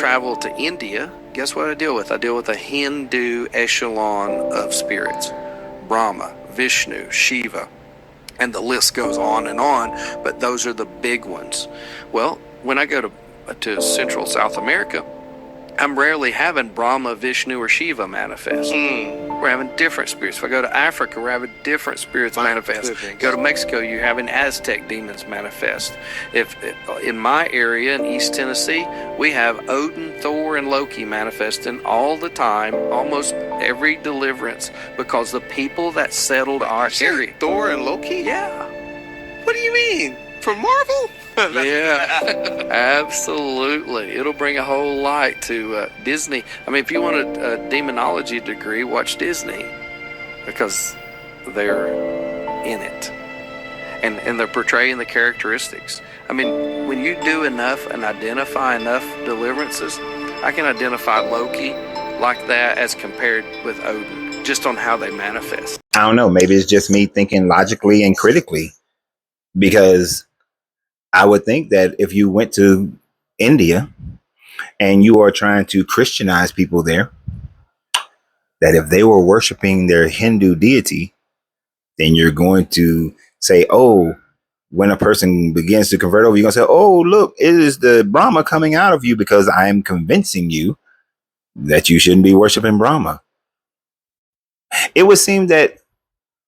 travel to India, guess what I deal with? I deal with a Hindu echelon of spirits. Brahma, Vishnu, Shiva, and the list goes on, but those are the big ones. Well, when I go to Central South America, I'm rarely having Brahma, Vishnu, or Shiva manifest. We're having different spirits. If I go to Africa, we're having different spirits manifest. Go to Mexico, you're having Aztec demons manifest. If in my area in East Tennessee, we have Odin, Thor, and Loki manifesting all the time, almost every deliverance, because the people that settled our area. Thor and Loki? Yeah. What do you mean? From Marvel? Yeah, absolutely. It'll bring a whole light to Disney. I mean, if you want a demonology degree, watch Disney, because they're in it, and they're portraying the characteristics. I mean, when you do enough and identify enough deliverances, I can identify Loki like that as compared with Odin, just on how they manifest. I don't know. Maybe it's just me thinking logically and critically, because I would think that if you went to India and you are trying to Christianize people there, that if they were worshiping their Hindu deity, then you're going to say, oh, when a person begins to convert over, you're going to say, oh, look, it is the Brahma coming out of you, because I am convincing you that you shouldn't be worshiping Brahma. It would seem that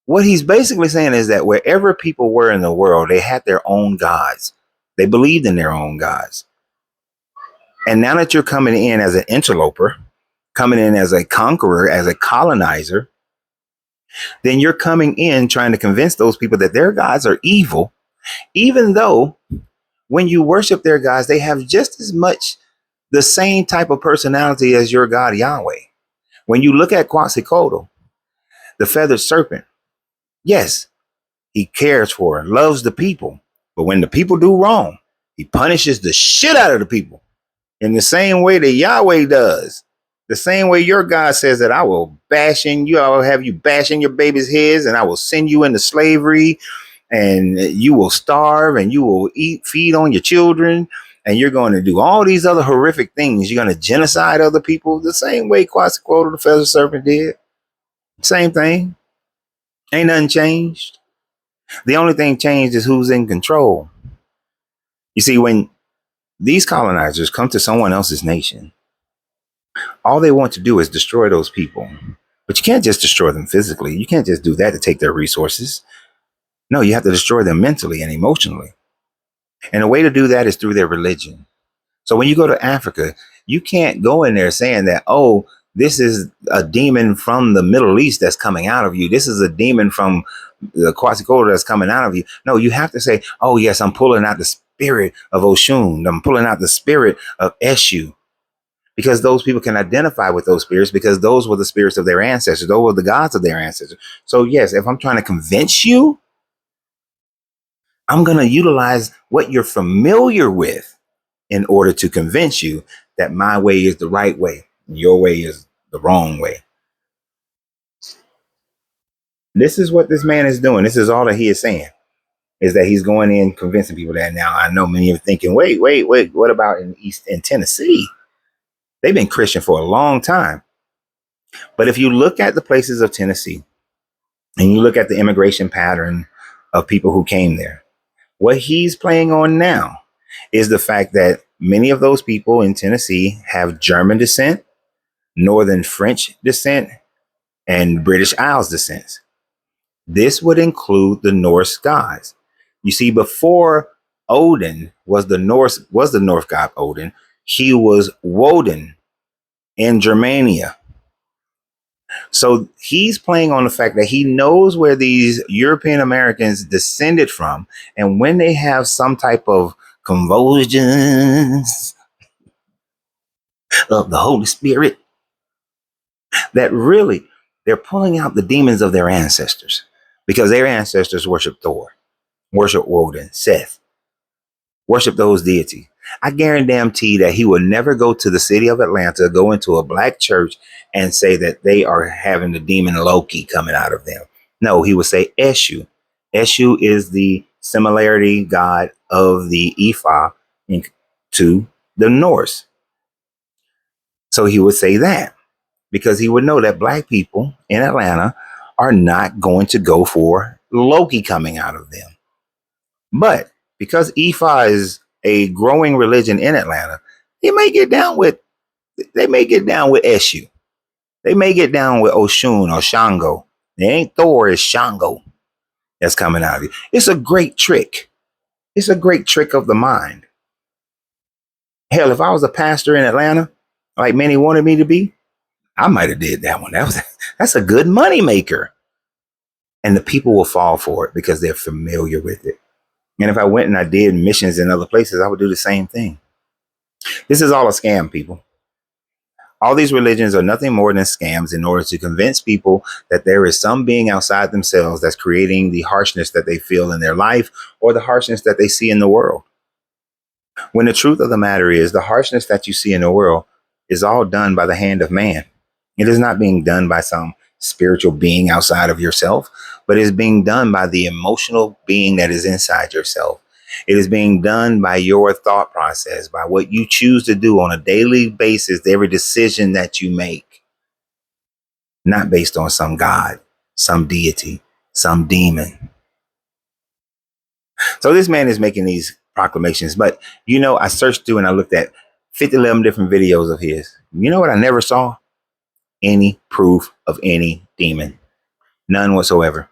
what he's basically saying is that wherever people were in the world, they had their own gods. They believed in their own gods. And now that you're coming in as an interloper, coming in as a conqueror, as a colonizer, then you're coming in trying to convince those people that their gods are evil, even though when you worship their gods, they have just as much the same type of personality as your God Yahweh. When you look at Quetzalcoatl, the feathered serpent, yes, he cares for and loves the people. But when the people do wrong, he punishes the shit out of the people in the same way that Yahweh does. The same way your God says that I will I will have you bashing your babies' heads, and I will send you into slavery, and you will starve, and you will feed on your children, and you're going to do all these other horrific things. You're going to genocide other people the same way Quetzalcoatl, the feathered serpent, did. Same thing. Ain't nothing changed. The only thing changed is who's in control. You see, when these colonizers come to someone else's nation, all they want to do is destroy those people. But you can't just destroy them physically. You can't just do that to take their resources. No, you have to destroy them mentally and emotionally. And the way to do that is through their religion. So when you go to Africa, you can't go in there saying that, oh, this is a demon from the Middle East that's coming out of you. This is a demon from the Quetzalcoatl that's coming out of you. No, you have to say, oh, yes, I'm pulling out the spirit of Oshun. I'm pulling out the spirit of Eshu. Because those people can identify with those spirits, because those were the spirits of their ancestors. Those were the gods of their ancestors. So, yes, if I'm trying to convince you, I'm going to utilize what you're familiar with in order to convince you that my way is the right way. Your way is the wrong way. This is what this man is doing. This is all that he is saying, is that he's going in convincing people that. Now, I know many are thinking, wait, what about in Tennessee? They've been Christian for a long time. But if you look at the places of Tennessee and you look at the immigration pattern of people who came there, what he's playing on now is the fact that many of those people in Tennessee have German descent, Northern French descent, and British Isles descent. This would include the Norse gods. You see, before Odin was the Norse god Odin, he was Woden in Germania. So he's playing on the fact that he knows where these European Americans descended from. And when they have some type of convulsions of the Holy Spirit, that really they're pulling out the demons of their ancestors, because their ancestors worship Thor, worship Woden, Seth, worship those deities. I guarantee that he will never go to the city of Atlanta, go into a black church and say that they are having the demon Loki coming out of them. No, he would say Eshu. Eshu is the similarity god of the Ifa to the Norse. So he would say that because he would know that black people in Atlanta are not going to go for Loki coming out of them. But because Ifa is a growing religion in Atlanta, they may get down with Eshu. They may get down with Oshun or Shango. It ain't Thor, it's Shango that's coming out of you. It's a great trick. It's a great trick of the mind. Hell, if I was a pastor in Atlanta, like many wanted me to be, I might have did that one. That's a good money maker. And the people will fall for it because they're familiar with it. And if I went and I did missions in other places, I would do the same thing. This is all a scam, people. All these religions are nothing more than scams in order to convince people that there is some being outside themselves that's creating the harshness that they feel in their life or the harshness that they see in the world. When the truth of the matter is, the harshness that you see in the world is all done by the hand of man. It is not being done by some spiritual being outside of yourself, but is being done by the emotional being that is inside yourself. It is being done by your thought process, by what you choose to do on a daily basis, every decision that you make, not based on some God, some deity, some demon. So this man is making these proclamations, but I searched through and I looked at 11 different videos of his. You know what I never saw? Any proof of any demon. None whatsoever.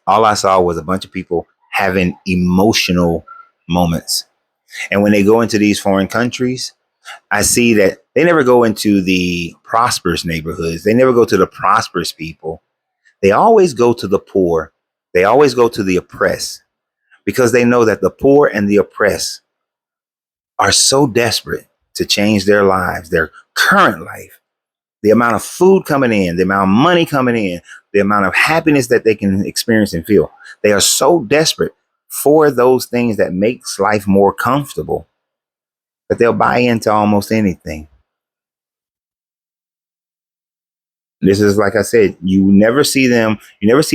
All I saw was a bunch of people having emotional moments. And when they go into these foreign countries, I see that they never go into the prosperous neighborhoods. They never go to the prosperous people. They always go to the poor. They always go to the oppressed because they know that the poor and the oppressed are so desperate to change their lives, their current life. The amount of food coming in, the amount of money coming in, the amount of happiness that they can experience and feel. They are so desperate for those things that makes life more comfortable that they'll buy into almost anything. This is, like I said, you never see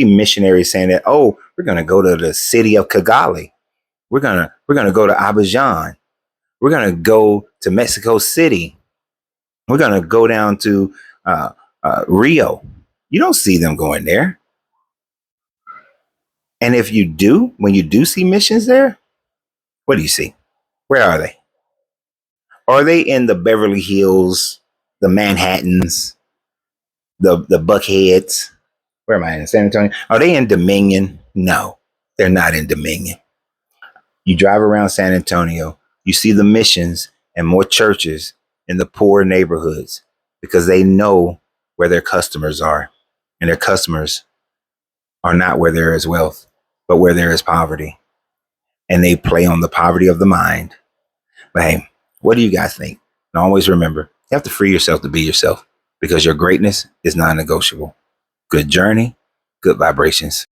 missionaries saying that, oh, we're going to go to the city of Kigali. We're going to go to Abidjan. We're going to go to Mexico City. We're going to go down to Rio. You don't see them going there. And if you do, when you do see missions there, what do you see? Where are they? Are they in the Beverly Hills, the Manhattans, the Buckheads? Where am I in San Antonio? Are they in Dominion? No, they're not in Dominion. You drive around San Antonio, you see the missions and more churches in the poor neighborhoods because they know where their customers are. And their customers are not where there is wealth, but where there is poverty. And they play on the poverty of the mind. But hey, what do you guys think? And always remember, you have to free yourself to be yourself because your greatness is non-negotiable. Good journey, good vibrations.